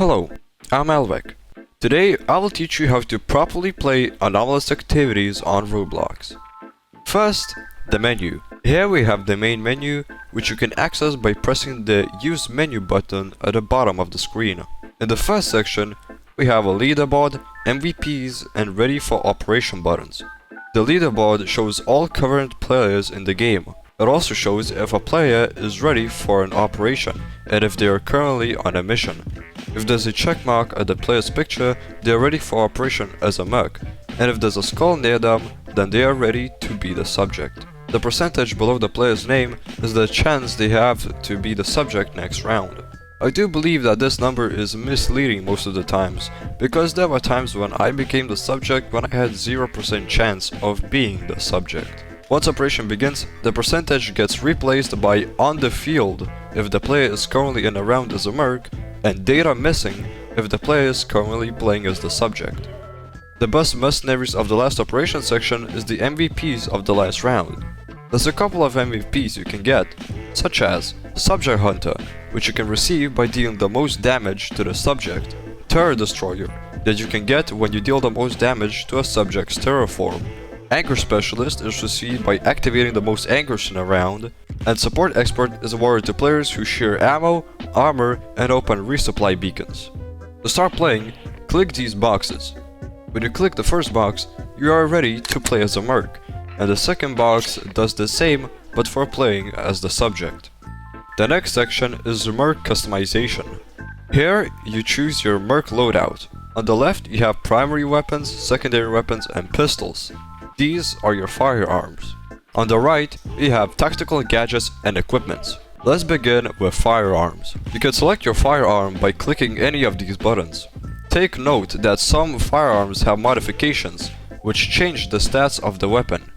Hello, I'm Lvaic. Today I will teach you how to properly play anomalous activities on Roblox. First, the menu. Here we have the main menu, which you can access by pressing the Use Menu button at the bottom of the screen. In the first section, we have a leaderboard, MVPs, and Ready for Operation buttons. The leaderboard shows all current players in the game. It also shows if a player is ready for an operation and if they are currently on a mission. If there's a check mark at the player's picture, they are ready for operation as a merc, and if there's a skull near them, then they are ready to be the subject. The percentage below the player's name is the chance they have to be the subject next round. I do believe that this number is misleading most of the times, because there were times when I became the subject when I had 0% chance of being the subject. Once operation begins, the percentage gets replaced by on the field if the player is currently in a round as a merc, and data missing if the player is currently playing as the subject. The best mercenaries of the last operation section is the MVPs of the last round. There's a couple of MVPs you can get, such as Subject Hunter, which you can receive by dealing the most damage to the subject, Terror Destroyer, that you can get when you deal the most damage to a subject's terror form, Anger Specialist is received by activating the most angers in a round, and Support Expert is awarded to players who share ammo, armor, and open resupply beacons. To start playing, click these boxes. When you click the first box, you are ready to play as a merc, and the second box does the same but for playing as the subject. The next section is Merc Customization. Here, you choose your merc loadout. On the left, you have primary weapons, secondary weapons, and pistols. These are your firearms. On the right, you have tactical gadgets and equipments. Let's begin with firearms. You can select your firearm by clicking any of these buttons. Take note that some firearms have modifications, which change the stats of the weapon.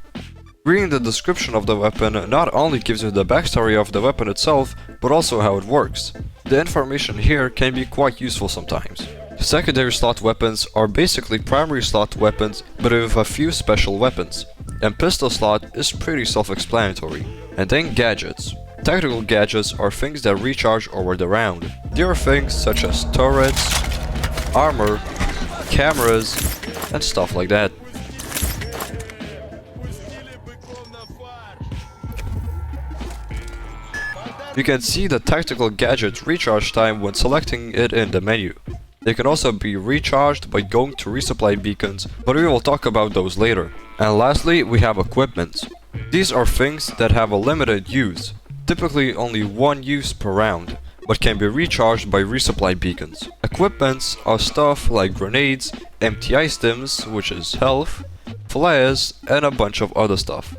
Reading the description of the weapon not only gives you the backstory of the weapon itself, but also how it works. The information here can be quite useful sometimes. Secondary slot weapons are basically primary slot weapons, but with a few special weapons. And pistol slot is pretty self-explanatory. And then gadgets. Tactical gadgets are things that recharge over the round. They are things such as turrets, armor, cameras, and stuff like that. You can see the tactical gadget recharge time when selecting it in the menu. They can also be recharged by going to resupply beacons, but we will talk about those later. And lastly, we have equipment. These are things that have a limited use, typically only one use per round, but can be recharged by resupply beacons. Equipments are stuff like grenades, MTI stims, which is health, flares, and a bunch of other stuff.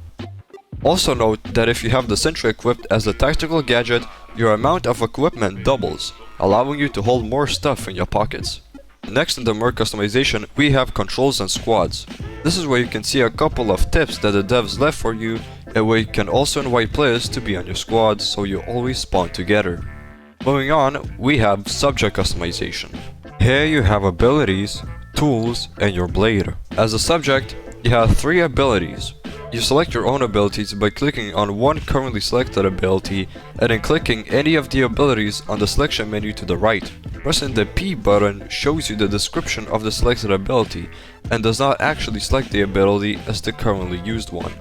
Also note that if you have the sentry equipped as a tactical gadget, your amount of equipment doubles, allowing you to hold more stuff in your pockets. Next in the Merc Customization, we have controls and squads. This is where you can see a couple of tips that the devs left for you, and where you can also invite players to be on your squad so you always spawn together. Moving on, we have Subject Customization. Here you have abilities, tools, and your blade. As a subject, you have 3 abilities. You select your own abilities by clicking on one currently selected ability and then clicking any of the abilities on the selection menu to the right. Pressing the P button shows you the description of the selected ability and does not actually select the ability as the currently used one.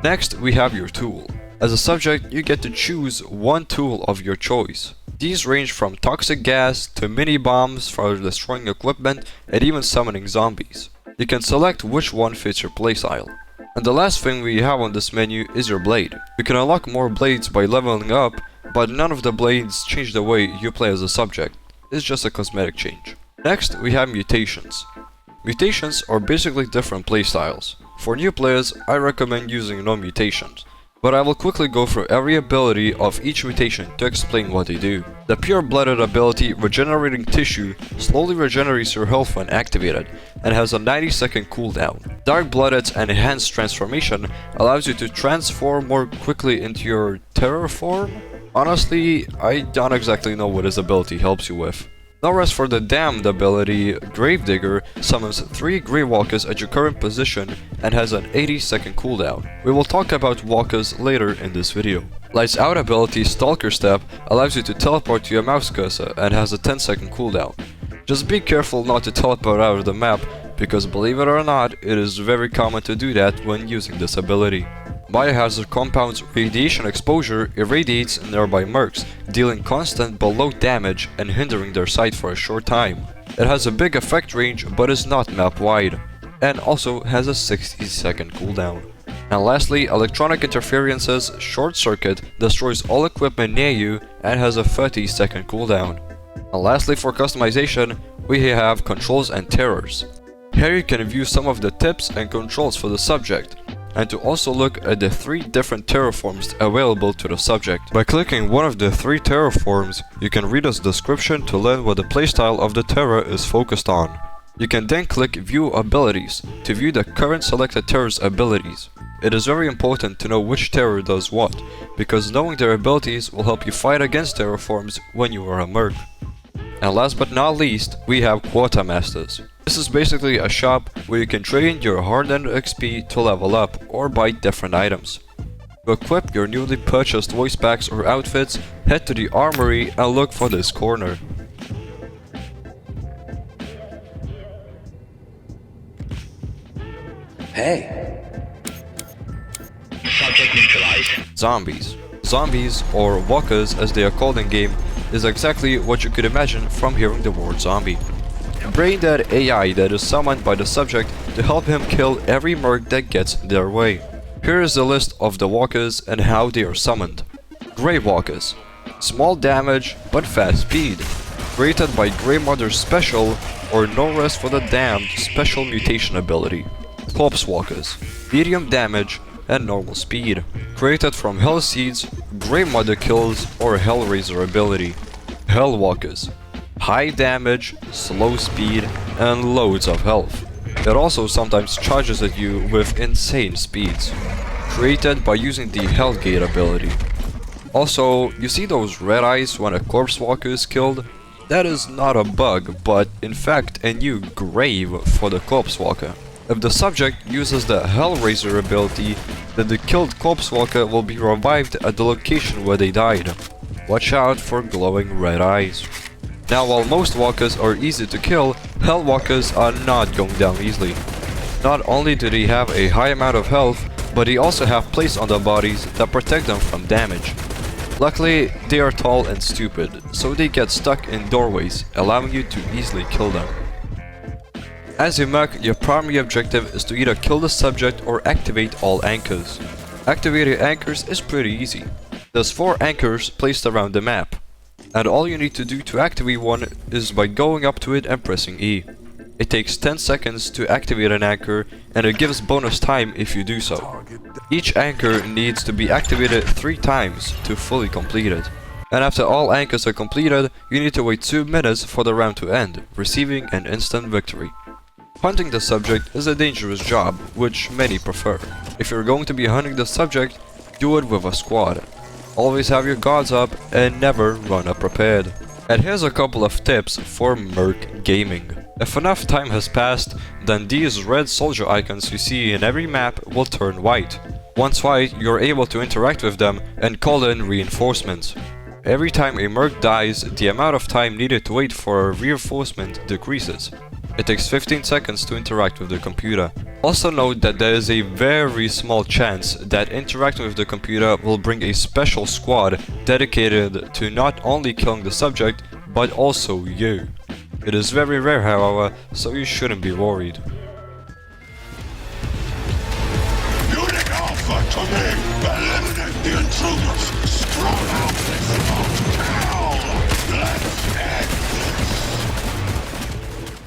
Next, we have your tool. As a subject, you get to choose one tool of your choice. These range from toxic gas to mini bombs for destroying equipment and even summoning zombies. You can select which one fits your playstyle. And the last thing we have on this menu is your blade. You can unlock more blades by leveling up, but none of the blades change the way you play as a subject. It's just a cosmetic change. Next, we have mutations. Mutations are basically different playstyles. For new players, I recommend using no mutations, but I will quickly go through every ability of each mutation to explain what they do. The Pure-Blooded ability, Regenerating Tissue, slowly regenerates your health when activated, and has a 90-second cooldown. Dark-Blooded's Enhanced Transformation allows you to transform more quickly into your terror form? Honestly, I don't exactly know what this ability helps you with. Now as for the Damned ability, Gravedigger summons 3 Grey Walkers at your current position and has an 80-second cooldown. We will talk about walkers later in this video. Lights Out ability, Stalker Step, allows you to teleport to your mouse cursor and has a 10-second cooldown. Just be careful not to teleport out of the map, because believe it or not, it is very common to do that when using this ability. Biohazard Compound's radiation exposure irradiates nearby mercs, dealing constant below damage and hindering their sight for a short time. It has a big effect range but is not map wide, and also has a 60-second cooldown. And lastly, Electronic Interference's Short Circuit destroys all equipment near you and has a 30-second cooldown. And lastly, for customization, we have Controls and Terrors. Here you can view some of the tips and controls for the subject, and to also look at the 3 different terraforms available to the subject. By clicking one of the 3 terraforms, you can read its description to learn what the playstyle of the terra is focused on. You can then click View Abilities to view the current selected terra's abilities. It is very important to know which terra does what, because knowing their abilities will help you fight against terraforms when you are a merc. And last but not least, we have Quartermasters. This is basically a shop where you can trade in your hard-earned XP to level up or buy different items. To equip your newly purchased voice packs or outfits, head to the armory and look for this corner. Hey! Subject neutralized. Zombies. Zombies, or walkers as they are called in game, is exactly what you could imagine from hearing the word zombie. Brain-dead AI that is summoned by the subject to help him kill every merc that gets their way. Here is the list of the walkers and how they are summoned. Grey Walkers. Small damage but fast speed. Created by Grey Mother's special or No Rest for the Damned special mutation ability. Corpse Walkers. Medium damage and normal speed. Created from Hell Seeds, Grey Mother kills or Hellraiser ability. Hell Walkers. High damage, slow speed, and loads of health. It also sometimes charges at you with insane speeds. Created by using the Hellgate ability. Also, you see those red eyes when a corpse walker is killed? That is not a bug, but in fact a new grave for the corpse walker. If the subject uses the Hellraiser ability, then the killed corpse walker will be revived at the location where they died. Watch out for glowing red eyes. Now, while most walkers are easy to kill, Hell Walkers are not going down easily. Not only do they have a high amount of health, but they also have plates on their bodies that protect them from damage. Luckily, they are tall and stupid, so they get stuck in doorways, allowing you to easily kill them. As a merc, your primary objective is to either kill the subject or activate all anchors. Activating anchors is pretty easy. There's 4 anchors placed around the map, and all you need to do to activate one is by going up to it and pressing E. It takes 10 seconds to activate an anchor, and it gives bonus time if you do so. Each anchor needs to be activated 3 times to fully complete it. And after all anchors are completed, you need to wait 2 minutes for the round to end, receiving an instant victory. Hunting the subject is a dangerous job, which many prefer. If you're going to be hunting the subject, do it with a squad. Always have your guards up and never run unprepared. And here's a couple of tips for merc gaming. If enough time has passed, then these red soldier icons you see in every map will turn white. Once white, you're able to interact with them and call in reinforcements. Every time a merc dies, the amount of time needed to wait for a reinforcement decreases. It takes 15 seconds to interact with the computer. Also note that there is a very small chance that interacting with the computer will bring a special squad dedicated to not only killing the subject, but also you. It is very rare, however, so you shouldn't be worried. Unit Alpha to me! Eliminate the intruders! Strong out this motel! Let's end this!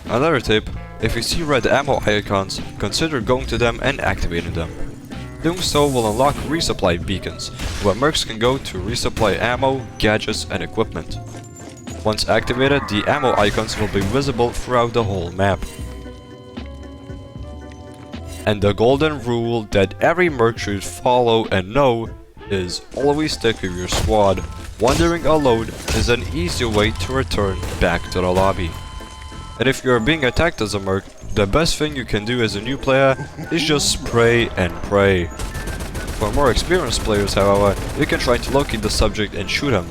Another tip, if you see red ammo icons, consider going to them and activating them. Doing so will unlock resupply beacons, where mercs can go to resupply ammo, gadgets, and equipment. Once activated, the ammo icons will be visible throughout the whole map. And the golden rule that every merc should follow and know is always stick with your squad. Wandering alone is an easy way to return back to the lobby. And if you are being attacked as a merc, the best thing you can do as a new player is just spray and pray. For more experienced players, however, you can try to locate the subject and shoot him.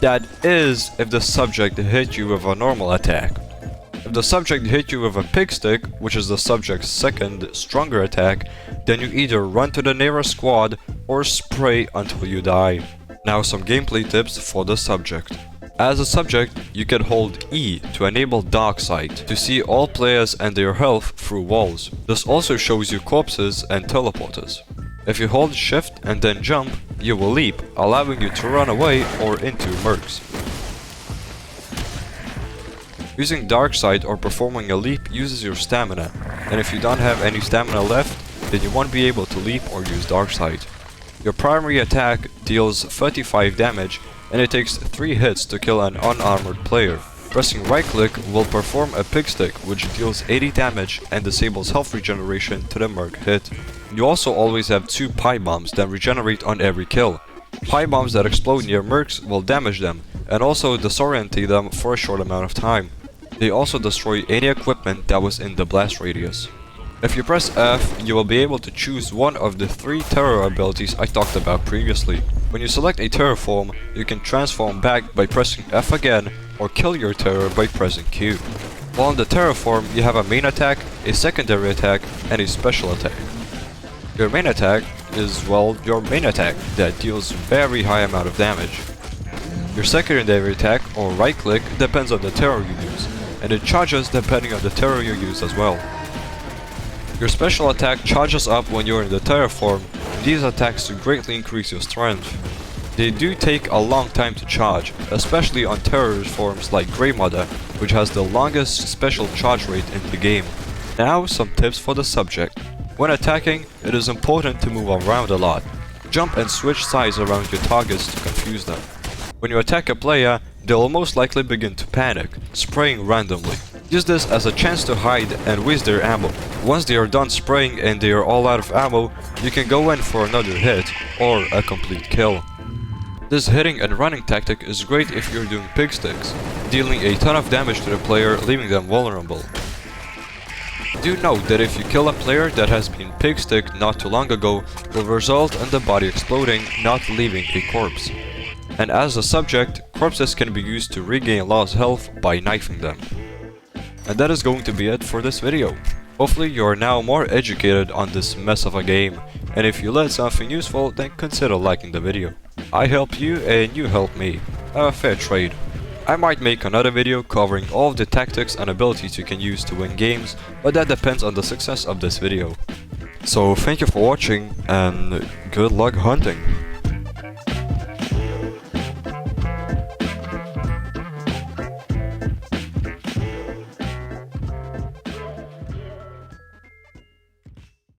That is if the subject hit you with a normal attack. If the subject hit you with a pig stick, which is the subject's second, stronger attack, then you either run to the nearest squad or spray until you die. Now some gameplay tips for the subject. As a subject, you can hold E to enable dark sight, to see all players and their health through walls. This also shows you corpses and teleporters. If you hold shift and then jump, you will leap, allowing you to run away or into mercs. Using dark sight or performing a leap uses your stamina, and if you don't have any stamina left, then you won't be able to leap or use dark sight. Your primary attack deals 35 damage, and it takes 3 hits to kill an unarmored player. Pressing right click will perform a pig stick, which deals 80 damage and disables health regeneration to the merc hit. You also always have 2 pipe bombs that regenerate on every kill. Pipe bombs that explode near mercs will damage them, and also disorientate them for a short amount of time. They also destroy any equipment that was in the blast radius. If you press F, you will be able to choose one of the 3 terror abilities I talked about previously. When you select a terror form, you can transform back by pressing F again, or kill your terror by pressing Q. While in the terror form, you have a main attack, a secondary attack, and a special attack. Your main attack is, well, your main attack that deals very high amount of damage. Your secondary attack, or right click, depends on the terror you use, and it charges depending on the terror you use as well. Your special attack charges up when you're in the terror form. These attacks greatly increase your strength. They do take a long time to charge, especially on terror forms like Grey Mother, which has the longest special charge rate in the game. Now some tips for the subject. When attacking, it is important to move around a lot. Jump and switch sides around your targets to confuse them. When you attack a player, they will most likely begin to panic, spraying randomly. Use this as a chance to hide and waste their ammo. Once they are done spraying and they are all out of ammo, you can go in for another hit or a complete kill. This hitting and running tactic is great if you're doing pig sticks, dealing a ton of damage to the player, leaving them vulnerable. Do note that if you kill a player that has been pig sticked not too long ago, will result in the body exploding, not leaving a corpse. And as a subject, corpses can be used to regain lost health by knifing them. And that is going to be it for this video. Hopefully you are now more educated on this mess of a game, and if you learned something useful, then consider liking the video. I help you and you help me. A fair trade. I might make another video covering all of the tactics and abilities you can use to win games, but that depends on the success of this video. So thank you for watching and good luck hunting.